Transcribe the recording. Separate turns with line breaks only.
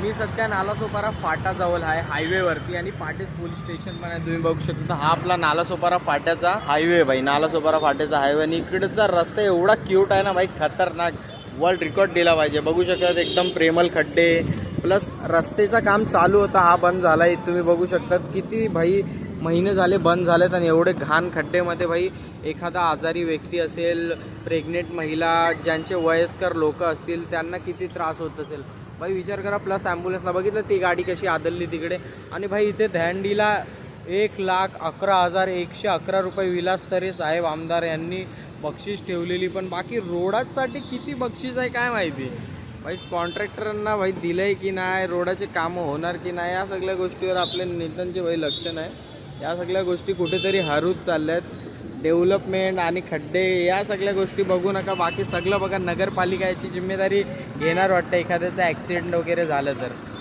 मी सध्या नालासोपारा फाटाजवळ आहे हायवेवरती आणि पाटेच पोलीस स्टेशन पण आहे, तुम्ही बघू शकता. हा आपला नालासोपारा फाट्याचा हायवे भाई, नालासोपारा फाट्याचा हायवे. आणि इकडचा रस्ता एवढा क्यूट आहे ना भाई, खतरनाक. वर्ल्ड रेकॉर्ड दिला पाहिजे. बघू शकता एकदम प्रेमल खड्डे, प्लस रस्त्याचं काम चालू होता, हा बंद झालाय. तुम्ही बघू शकता किती भाई महिने झाले बंद झालेत आणि एवढे घाण खड्डेमध्ये भाई एखादा आजारी व्यक्ती असेल, प्रेग्नेंट महिला, ज्यांचे वयस्कर लोक असतील, त्यांना किती त्रास होत असेल भाई, विचार करा. प्लस ॲम्ब्युलन्सला बघितलं ती गाडी कशी आदलली तिकडे. आणि भाई इथे दहंडीला 1,11,111 रुपये विलास तरे साहेब आमदार यांनी बक्षीस ठेवलेली. पण बाकी रोडासाठी किती बक्षीस आहे काय माहिती भाई. कॉन्ट्रॅक्टरांना भाई दिलंय की नाही, रोडाचे कामं होणार की नाही, या सगळ्या गोष्टीवर आपल्या नेत्यांचे भाई लक्ष नाही. या सगळ्या गोष्टी कुठेतरी हरवत चालल्यात. डेव्हलपमेंट आणि खड्डे या सगळ्या गोष्टी बघू नका, बाकी सगळं बघा. नगरपालिका याची जिम्मेदारी घेणार वाटतं एखाद्याचं ॲक्सिडेंट वगैरे झालं तर.